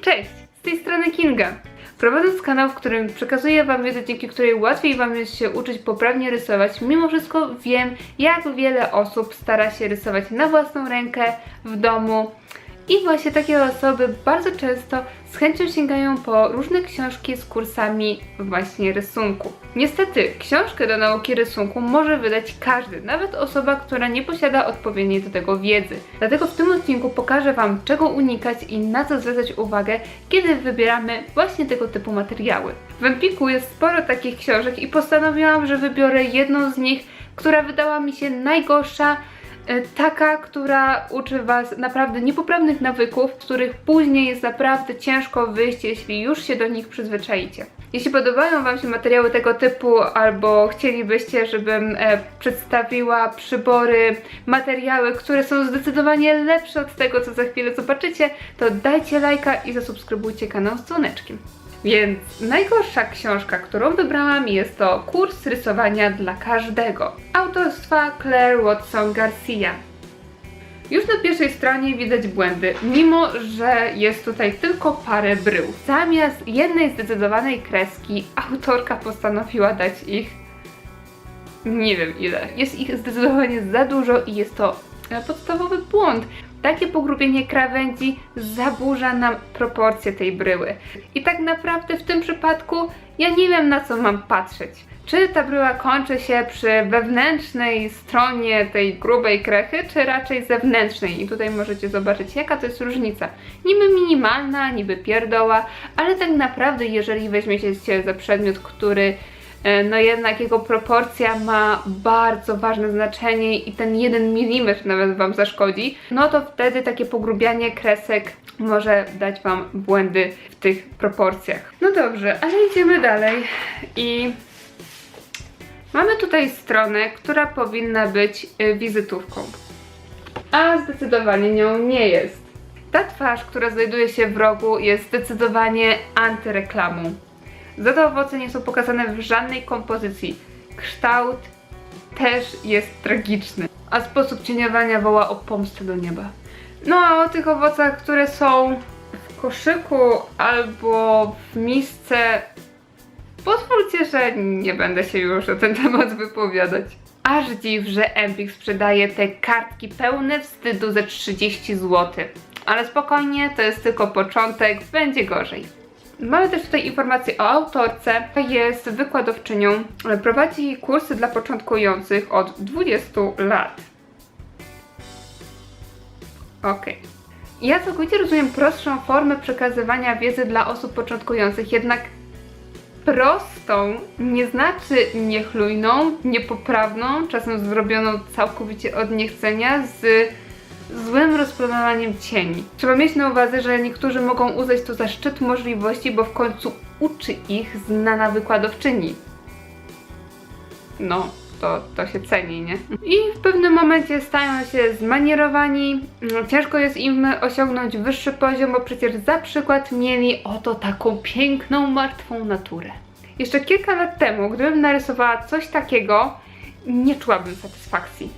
Cześć, z tej strony Kinga. Prowadząc kanał, w którym przekazuję Wam wiedzę, dzięki której łatwiej Wam jest się uczyć poprawnie rysować, mimo wszystko wiem, jak wiele osób stara się rysować na własną rękę, w domu. I właśnie takie osoby bardzo często z chęcią sięgają po różne książki z kursami właśnie rysunku. Niestety, książkę do nauki rysunku może wydać każdy, nawet osoba, która nie posiada odpowiedniej do tego wiedzy. Dlatego w tym odcinku pokażę Wam, czego unikać i na co zwracać uwagę, kiedy wybieramy właśnie tego typu materiały. W Empiku jest sporo takich książek i postanowiłam, że wybiorę jedną z nich, która wydała mi się najgorsza, taka, która uczy Was naprawdę niepoprawnych nawyków, z których później jest naprawdę ciężko wyjść, jeśli już się do nich przyzwyczaicie. Jeśli podobają Wam się materiały tego typu, albo chcielibyście, żebym przedstawiła przybory, materiały, które są zdecydowanie lepsze od tego, co za chwilę zobaczycie, to dajcie lajka i zasubskrybujcie kanał z dzwoneczkiem. Więc najgorsza książka, którą wybrałam, jest to Kurs rysowania dla każdego, autorstwa Claire Watson Garcia. Już na pierwszej stronie widać błędy, mimo że jest tutaj tylko parę brył. Zamiast jednej zdecydowanej kreski autorka postanowiła dać ich nie wiem ile. Jest ich zdecydowanie za dużo i jest to podstawowy błąd. Takie pogrubienie krawędzi zaburza nam proporcje tej bryły. I tak naprawdę w tym przypadku ja nie wiem, na co mam patrzeć. Czy ta bryła kończy się przy wewnętrznej stronie tej grubej krechy, czy raczej zewnętrznej? I tutaj możecie zobaczyć, jaka to jest różnica. Niby minimalna, niby pierdoła, ale tak naprawdę jeżeli weźmiecie się za przedmiot, który no jednak jego proporcja ma bardzo ważne znaczenie i ten 1 mm nawet Wam zaszkodzi, no to wtedy takie pogrubianie kresek może dać Wam błędy w tych proporcjach. No dobrze, ale idziemy dalej i mamy tutaj stronę, która powinna być wizytówką, a zdecydowanie nią nie jest. Ta twarz, która znajduje się w rogu, jest zdecydowanie antyreklamą. Za to owoce nie są pokazane w żadnej kompozycji. Kształt też jest tragiczny, a sposób cieniowania woła o pomstę do nieba. No a o tych owocach, które są w koszyku albo w misce, pozwólcie, że nie będę się już o ten temat wypowiadać. Aż dziw, że Empik sprzedaje te kartki pełne wstydu za 30 zł. Ale spokojnie, to jest tylko początek, będzie gorzej. Mamy też tutaj informację o autorce. Jest wykładowczynią, prowadzi kursy dla początkujących od 20 lat. Okej. Ja całkowicie rozumiem prostszą formę przekazywania wiedzy dla osób początkujących, jednak prostą nie znaczy niechlujną, niepoprawną, czasem zrobioną całkowicie od niechcenia, z złym rozplanowaniem cieni. Trzeba mieć na uwadze, że niektórzy mogą uznać to za szczyt możliwości, bo w końcu uczy ich znana wykładowczyni. No, to się ceni, nie? I w pewnym momencie stają się zmanierowani, ciężko jest im osiągnąć wyższy poziom, bo przecież za przykład mieli oto taką piękną, martwą naturę. Jeszcze kilka lat temu, gdybym narysowała coś takiego, nie czułabym satysfakcji.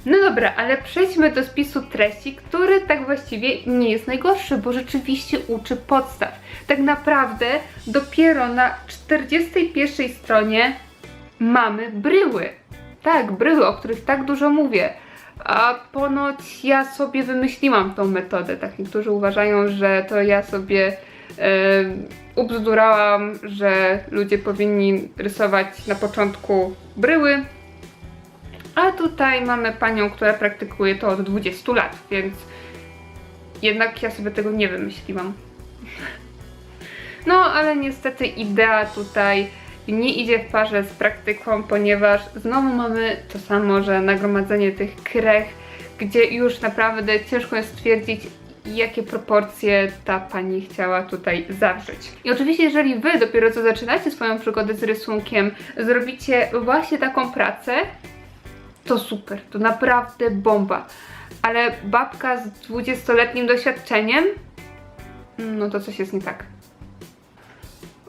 No dobra, ale przejdźmy do spisu treści, który tak właściwie nie jest najgorszy, bo rzeczywiście uczy podstaw. Tak naprawdę dopiero na 41 stronie mamy bryły. Tak, bryły, o których tak dużo mówię. A ponoć ja sobie wymyśliłam tą metodę. Tak, niektórzy uważają, że to ja sobie ubzdurałam, że ludzie powinni rysować na początku bryły. A tutaj mamy panią, która praktykuje to od 20 lat, więc jednak ja sobie tego nie wymyśliłam. No, ale niestety idea tutaj nie idzie w parze z praktyką, ponieważ znowu mamy to samo, że nagromadzenie tych krech, gdzie już naprawdę ciężko jest stwierdzić, jakie proporcje ta pani chciała tutaj zawrzeć. I oczywiście, jeżeli Wy dopiero co zaczynacie swoją przygodę z rysunkiem, zrobicie właśnie taką pracę, to super, to naprawdę bomba. Ale babka z 20-letnim doświadczeniem? No to coś jest nie tak.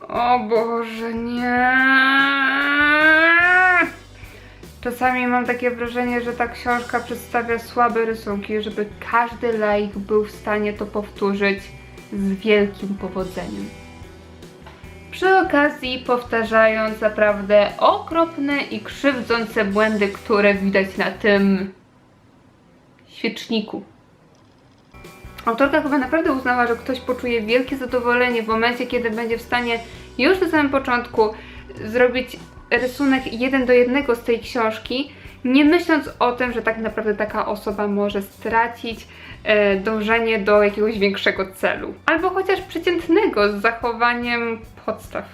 O Boże, nie. Czasami mam takie wrażenie, że ta książka przedstawia słabe rysunki, żeby każdy laik był w stanie to powtórzyć. z wielkim powodzeniem. Przy okazji powtarzając naprawdę okropne i krzywdzące błędy, które widać na tym świeczniku. Autorka chyba naprawdę uznała, że ktoś poczuje wielkie zadowolenie w momencie, kiedy będzie w stanie już na samym początku zrobić rysunek 1 do 1 z tej książki, nie myśląc o tym, że tak naprawdę taka osoba może stracić dążenie do jakiegoś większego celu. Albo chociaż przeciętnego z zachowaniem podstaw.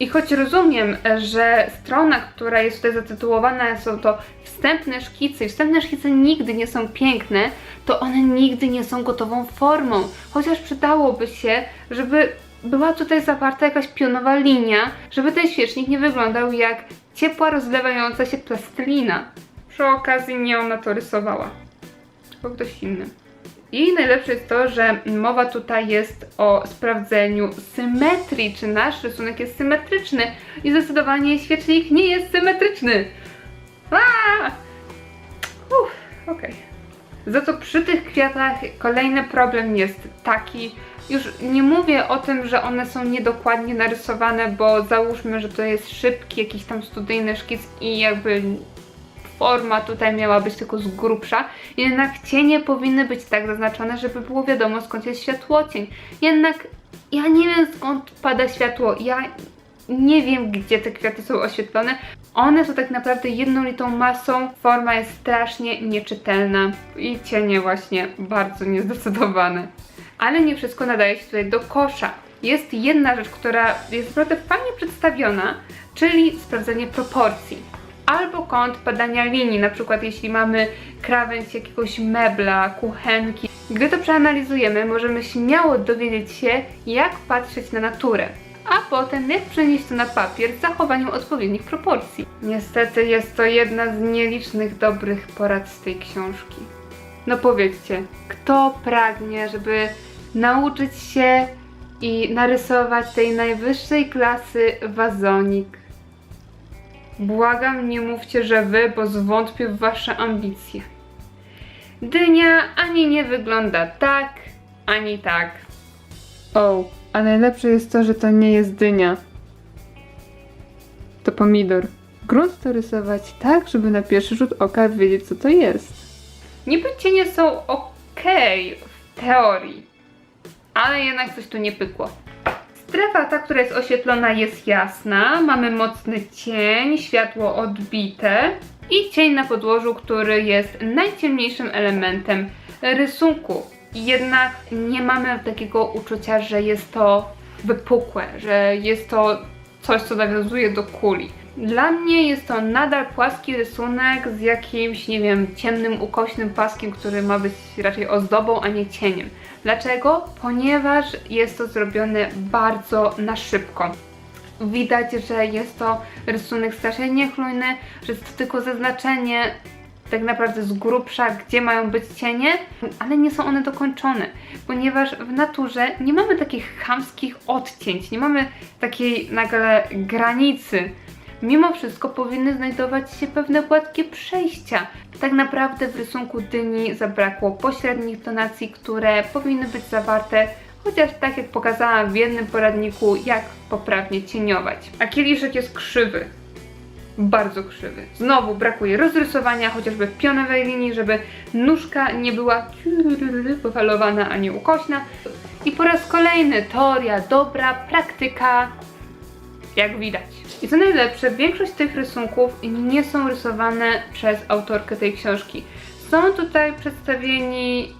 I choć rozumiem, że strona, która jest tutaj zatytułowana, są to wstępne szkice i wstępne szkice nigdy nie są piękne, to one nigdy nie są gotową formą. Chociaż przydałoby się, żeby była tutaj zawarta jakaś pionowa linia, żeby ten świecznik nie wyglądał jak ciepła, rozlewająca się plastelina. Przy okazji nie ona to rysowała, tylko ktoś inny. I najlepsze jest to, że mowa tutaj jest o sprawdzeniu symetrii, czy nasz rysunek jest symetryczny. I zdecydowanie świecznik nie jest symetryczny. Okej. Za to przy tych kwiatach kolejny problem jest taki, już nie mówię o tym, że one są niedokładnie narysowane, bo załóżmy, że to jest szybki jakiś tam studyjny szkic i jakby forma tutaj miała być tylko z grubsza, jednak cienie powinny być tak zaznaczone, żeby było wiadomo, skąd jest światłocień. Jednak ja nie wiem, skąd pada światło, ja nie wiem, gdzie te kwiaty są oświetlone. One są tak naprawdę jednolitą masą, forma jest strasznie nieczytelna i cienie właśnie bardzo niezdecydowane. Ale nie wszystko nadaje się tutaj do kosza. Jest jedna rzecz, która jest naprawdę fajnie przedstawiona, czyli sprawdzenie proporcji. Albo kąt padania linii, na przykład jeśli mamy krawędź jakiegoś mebla, kuchenki. Gdy to przeanalizujemy, możemy śmiało dowiedzieć się, jak patrzeć na naturę, a potem jak przenieść to na papier z zachowaniem odpowiednich proporcji. Niestety jest to jedna z nielicznych dobrych porad z tej książki. No powiedzcie, kto pragnie, żeby nauczyć się i narysować tej najwyższej klasy wazonik? Błagam, nie mówcie, że wy, bo zwątpię w wasze ambicje. Dynia ani nie wygląda tak, ani tak. O, a najlepsze jest to, że to nie jest dynia. To pomidor. Grunt to rysować tak, żeby na pierwszy rzut oka wiedzieć, co to jest. Niby cienie są okej w teorii, ale jednak coś tu nie pykło. Strefa ta, która jest oświetlona, jest jasna, mamy mocny cień, światło odbite i cień na podłożu, który jest najciemniejszym elementem rysunku. Jednak nie mamy takiego uczucia, że jest to wypukłe, że jest to coś, co nawiązuje do kuli. Dla mnie jest to nadal płaski rysunek z jakimś, nie wiem, ciemnym, ukośnym paskiem, który ma być raczej ozdobą, a nie cieniem. Dlaczego? Ponieważ jest to zrobione bardzo na szybko. Widać, że jest to rysunek strasznie niechlujny, że jest to tylko zaznaczenie tak naprawdę z grubsza, gdzie mają być cienie, ale nie są one dokończone, ponieważ w naturze nie mamy takich chamskich odcięć, nie mamy takiej nagle granicy. Mimo wszystko powinny znajdować się pewne gładkie przejścia. Tak naprawdę w rysunku dyni zabrakło pośrednich tonacji, które powinny być zawarte, chociaż tak jak pokazałam w jednym poradniku, jak poprawnie cieniować. A kieliszek jest krzywy. Bardzo krzywy. Znowu brakuje rozrysowania, chociażby pionowej linii, żeby nóżka nie była pofalowana, a nie ukośna. I po raz kolejny teoria dobra, praktyka jak widać. I co najlepsze, większość tych rysunków nie są rysowane przez autorkę tej książki. Są tutaj przedstawieni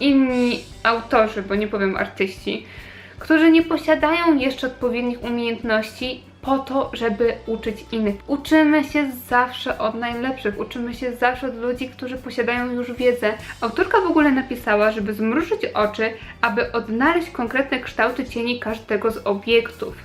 inni autorzy, bo nie powiem artyści, którzy nie posiadają jeszcze odpowiednich umiejętności po to, żeby uczyć innych. Uczymy się zawsze od najlepszych, uczymy się zawsze od ludzi, którzy posiadają już wiedzę. Autorka w ogóle napisała, żeby zmrużyć oczy, aby odnaleźć konkretne kształty cieni każdego z obiektów.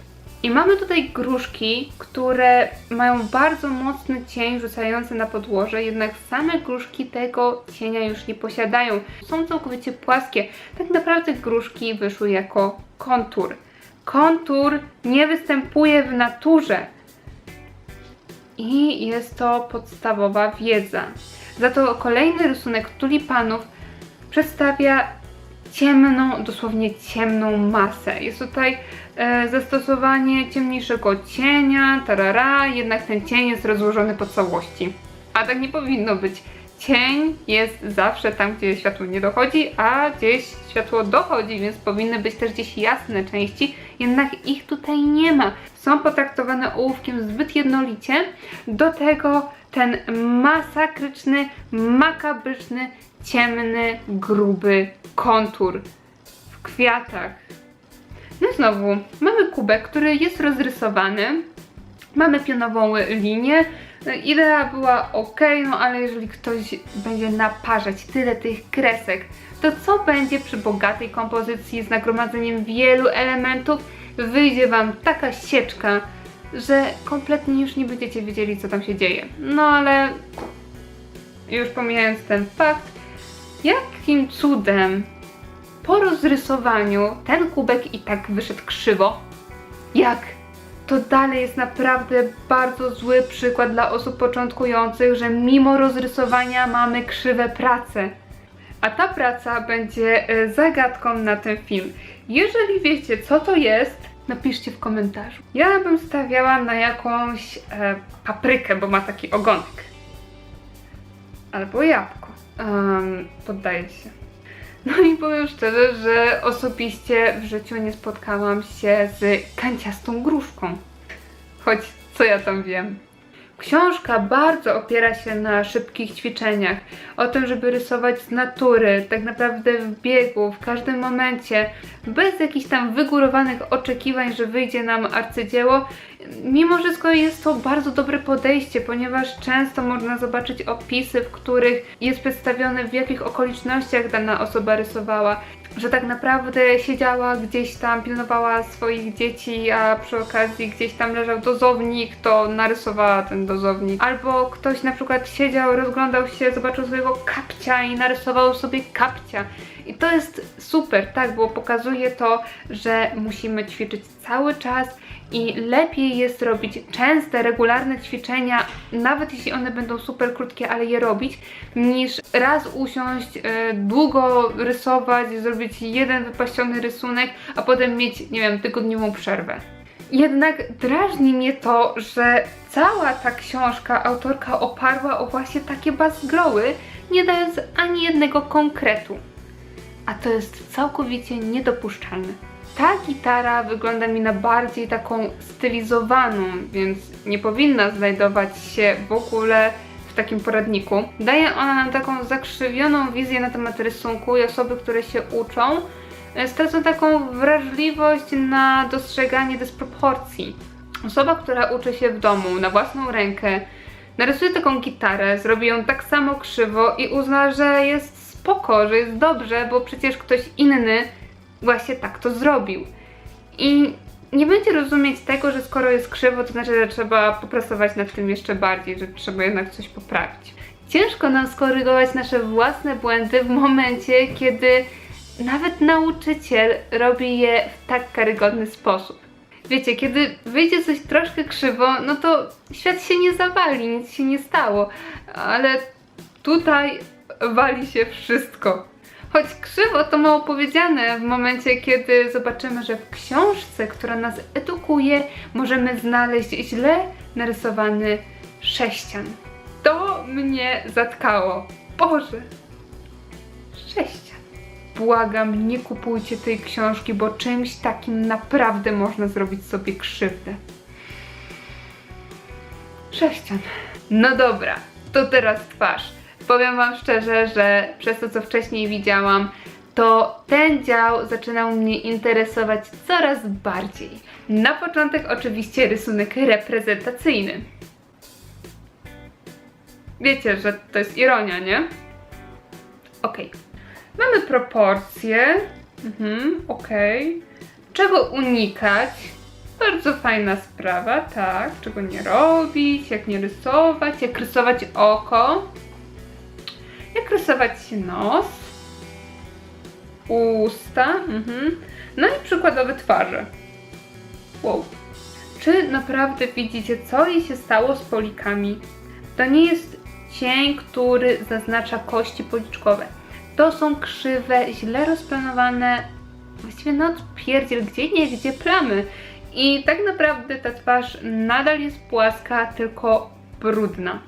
I mamy tutaj gruszki, które mają bardzo mocny cień rzucający na podłoże, jednak same gruszki tego cienia już nie posiadają. Są całkowicie płaskie. Tak naprawdę gruszki wyszły jako kontur. Kontur nie występuje w naturze. I jest to podstawowa wiedza. Za to kolejny rysunek tulipanów przedstawia ciemną, dosłownie ciemną masę. Jest tutaj zastosowanie ciemniejszego cienia, tarara, jednak ten cień jest rozłożony po całości. A tak nie powinno być. Cień jest zawsze tam, gdzie światło nie dochodzi, a gdzieś światło dochodzi, więc powinny być też gdzieś jasne części, jednak ich tutaj nie ma. Są potraktowane ołówkiem zbyt jednolicie, do tego ten masakryczny, makabryczny, ciemny, gruby kontur w kwiatach. No i znowu mamy kubek, który jest rozrysowany, mamy pionową linię. Idea była ok, no ale jeżeli ktoś będzie naparzać tyle tych kresek, to co będzie przy bogatej kompozycji z nagromadzeniem wielu elementów? Wyjdzie wam taka sieczka, że kompletnie już nie będziecie wiedzieli, co tam się dzieje. No ale już pomijając ten fakt, jakim cudem po rozrysowaniu ten kubek i tak wyszedł krzywo? Jak? To dalej jest naprawdę bardzo zły przykład dla osób początkujących, że mimo rozrysowania mamy krzywe prace. A ta praca będzie zagadką na ten film. Jeżeli wiecie, co to jest, napiszcie w komentarzu. Ja bym stawiała na jakąś paprykę, bo ma taki ogonek. Albo jabłko. Poddaję się. No i powiem szczerze, że osobiście w życiu nie spotkałam się z kanciastą gruszką. Choć co ja tam wiem. Książka bardzo opiera się na szybkich ćwiczeniach, o tym, żeby rysować z natury, tak naprawdę w biegu, w każdym momencie, bez jakichś tam wygórowanych oczekiwań, że wyjdzie nam arcydzieło. Mimo wszystko jest to bardzo dobre podejście, ponieważ często można zobaczyć opisy, w których jest przedstawione, w jakich okolicznościach dana osoba rysowała, że tak naprawdę siedziała gdzieś tam, pilnowała swoich dzieci, a przy okazji gdzieś tam leżał dozownik, to narysowała ten dozownik. Albo ktoś na przykład siedział, rozglądał się, zobaczył swojego kapcia i narysował sobie kapcia. I to jest super, tak, bo pokazuje to, że musimy ćwiczyć cały czas i lepiej jest robić częste, regularne ćwiczenia, nawet jeśli one będą super krótkie, ale je robić, niż raz usiąść, długo rysować, zrobić jeden wypaściony rysunek, a potem mieć, nie wiem, tygodniową przerwę. Jednak drażni mnie to, że cała ta książka autorka oparła o właśnie takie bazglowy, nie dając ani jednego konkretu. A to jest całkowicie niedopuszczalne. Ta gitara wygląda mi na bardziej taką stylizowaną, więc nie powinna znajdować się w ogóle w takim poradniku. Daje ona nam taką zakrzywioną wizję na temat rysunku i osoby, które się uczą, stracą taką wrażliwość na dostrzeganie dysproporcji. Osoba, która uczy się w domu na własną rękę, narysuje taką gitarę, zrobi ją tak samo krzywo i uzna, że jest spoko, że jest dobrze, bo przecież ktoś inny właśnie tak to zrobił. I nie będzie rozumieć tego, że skoro jest krzywo, to znaczy, że trzeba popracować nad tym jeszcze bardziej, że trzeba jednak coś poprawić. Ciężko nam skorygować nasze własne błędy w momencie, kiedy nawet nauczyciel robi je w tak karygodny sposób. Wiecie, kiedy wyjdzie coś troszkę krzywo, no to świat się nie zawali, nic się nie stało, ale tutaj wali się wszystko. Choć krzywo to mało powiedziane w momencie, kiedy zobaczymy, że w książce, która nas edukuje, możemy znaleźć źle narysowany sześcian. To mnie zatkało. Boże! Sześcian. Błagam, nie kupujcie tej książki, bo czymś takim naprawdę można zrobić sobie krzywdę. Sześcian. No dobra, to teraz twarz. Powiem wam szczerze, że przez to, co wcześniej widziałam, to ten dział zaczynał mnie interesować coraz bardziej. Na początek oczywiście rysunek reprezentacyjny. Wiecie, że to jest ironia, nie? Okej. Mamy proporcje. Okej. Czego unikać? Bardzo fajna sprawa, tak. Czego nie robić, jak nie rysować, jak rysować oko. Jak rysować nos, usta, no i przykładowe twarze. Wow. Czy naprawdę widzicie, co jej się stało z polikami? To nie jest cień, który zaznacza kości policzkowe. To są krzywe, źle rozplanowane, właściwie no pierdziel, gdzie nie, gdzie plamy. I tak naprawdę ta twarz nadal jest płaska, tylko brudna.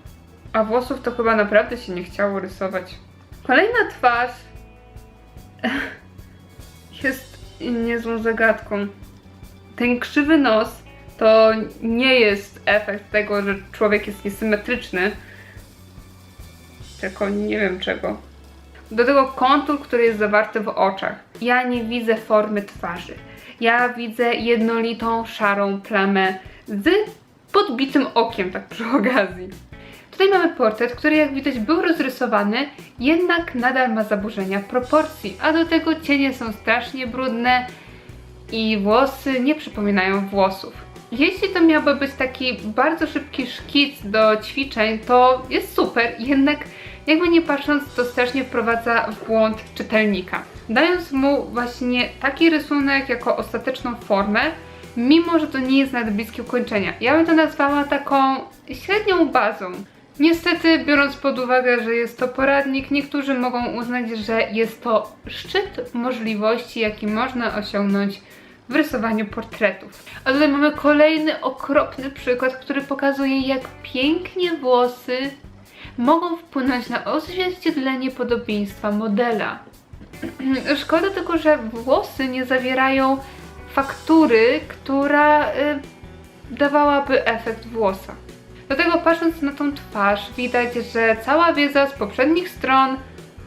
A włosów to chyba naprawdę się nie chciało rysować. Kolejna twarz jest niezłą zagadką. Ten krzywy nos to nie jest efekt tego, że człowiek jest niesymetryczny, tylko nie wiem czego. Do tego kontur, który jest zawarty w oczach. Ja nie widzę formy twarzy. Ja widzę jednolitą, szarą plamę z podbitym okiem, tak przy okazji. Tutaj mamy portret, który jak widać był rozrysowany, jednak nadal ma zaburzenia proporcji, a do tego cienie są strasznie brudne i włosy nie przypominają włosów. Jeśli to miałby być taki bardzo szybki szkic do ćwiczeń, to jest super, jednak jakby nie patrząc, to strasznie wprowadza w błąd czytelnika, dając mu właśnie taki rysunek jako ostateczną formę, mimo że to nie jest nawet bliskie ukończenia. Ja bym to nazwała taką średnią bazą. Niestety, biorąc pod uwagę, że jest to poradnik, niektórzy mogą uznać, że jest to szczyt możliwości, jaki można osiągnąć w rysowaniu portretów. A tutaj mamy kolejny okropny przykład, który pokazuje, jak pięknie włosy mogą wpłynąć na odzwierciedlenie podobieństwa modela. Szkoda tylko, że włosy nie zawierają faktury, która dawałaby efekt włosa. Do tego patrząc na tą twarz, widać, że cała wiedza z poprzednich stron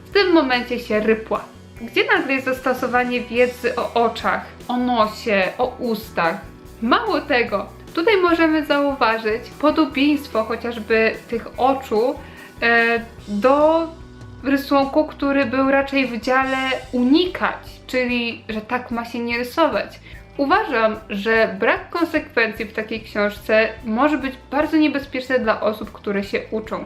w tym momencie się rypła. Gdzie nagle jest zastosowanie wiedzy o oczach, o nosie, o ustach? Mało tego, tutaj możemy zauważyć podobieństwo chociażby tych oczu do rysunku, który był raczej w dziale unikać, czyli że tak ma się nie rysować. Uważam, że brak konsekwencji w takiej książce może być bardzo niebezpieczny dla osób, które się uczą,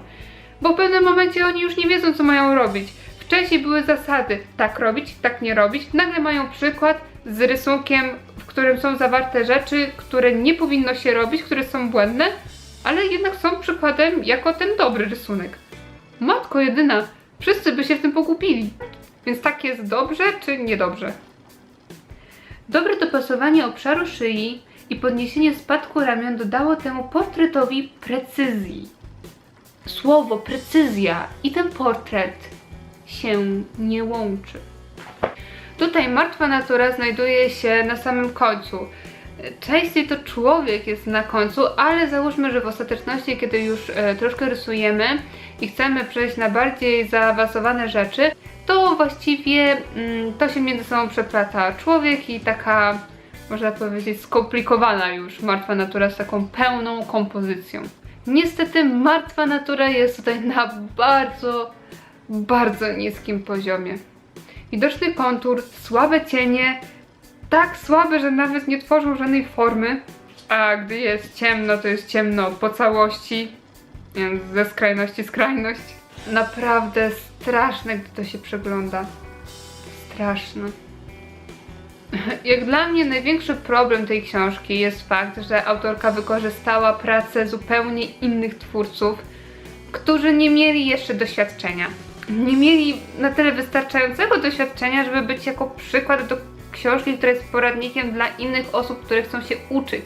bo w pewnym momencie oni już nie wiedzą, co mają robić. Wcześniej były zasady, tak robić, tak nie robić, nagle mają przykład z rysunkiem, w którym są zawarte rzeczy, które nie powinno się robić, które są błędne, ale jednak są przykładem jako ten dobry rysunek. Matko jedyna, wszyscy by się w tym pogubili. Więc tak jest dobrze czy niedobrze? Dobre dopasowanie obszaru szyi i podniesienie spadku ramion dodało temu portretowi precyzji. Słowo precyzja i ten portret się nie łączy. Tutaj martwa natura znajduje się na samym końcu. Częściej to człowiek jest na końcu, ale załóżmy, że w ostateczności, kiedy już troszkę rysujemy i chcemy przejść na bardziej zaawansowane rzeczy, to właściwie to się między sobą przeplata człowiek i taka, można powiedzieć, skomplikowana już martwa natura z taką pełną kompozycją. Niestety martwa natura jest tutaj na bardzo, bardzo niskim poziomie. Widoczny kontur, słabe cienie, tak słabe, że nawet nie tworzą żadnej formy, a gdy jest ciemno, to jest ciemno po całości, więc ze skrajności skrajność. Naprawdę straszne, gdy to się przegląda. Straszne. Jak dla mnie największy problem tej książki jest fakt, że autorka wykorzystała pracę zupełnie innych twórców, którzy nie mieli jeszcze doświadczenia. Nie mieli na tyle wystarczającego doświadczenia, żeby być jako przykład do książki, która jest poradnikiem dla innych osób, które chcą się uczyć.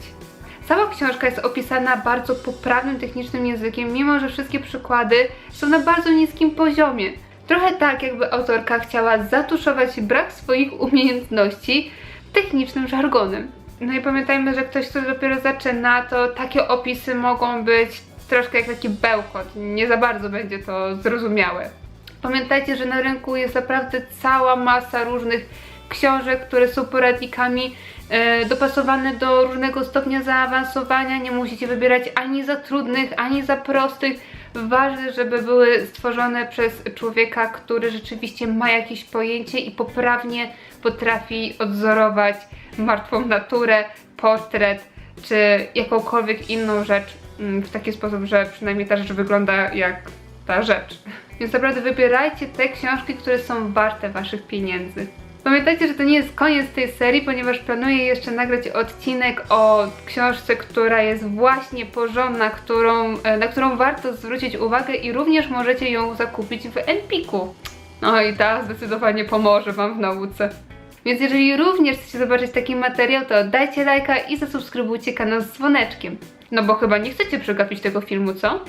Cała książka jest opisana bardzo poprawnym technicznym językiem, mimo że wszystkie przykłady są na bardzo niskim poziomie. Trochę tak, jakby autorka chciała zatuszować brak swoich umiejętności technicznym żargonem. No i pamiętajmy, że ktoś, kto dopiero zaczyna, to takie opisy mogą być troszkę jak taki bełkot, nie za bardzo będzie to zrozumiałe. Pamiętajcie, że na rynku jest naprawdę cała masa różnych książek, które są poradnikami dopasowane do różnego stopnia zaawansowania. Nie musicie wybierać ani za trudnych, ani za prostych. Ważne, żeby były stworzone przez człowieka, który rzeczywiście ma jakieś pojęcie i poprawnie potrafi odzorować martwą naturę, portret czy jakąkolwiek inną rzecz w taki sposób, że przynajmniej ta rzecz wygląda jak ta rzecz. Więc naprawdę wybierajcie te książki, które są warte waszych pieniędzy. Pamiętajcie, że to nie jest koniec tej serii, ponieważ planuję jeszcze nagrać odcinek o książce, która jest właśnie porządna, na którą warto zwrócić uwagę i również możecie ją zakupić w Empiku. No i ta zdecydowanie pomoże Wam w nauce. Więc jeżeli również chcecie zobaczyć taki materiał, to dajcie lajka i zasubskrybujcie kanał z dzwoneczkiem. No bo chyba nie chcecie przegapić tego filmu, co?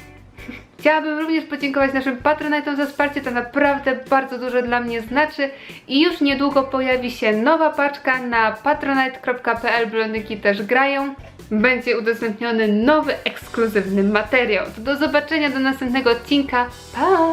Chciałabym również podziękować naszym patronajtom za wsparcie, to naprawdę bardzo dużo dla mnie znaczy i już niedługo pojawi się nowa paczka na patronite.pl, blondyki też grają. Będzie udostępniony nowy, ekskluzywny materiał. To do zobaczenia do następnego odcinka. Pa!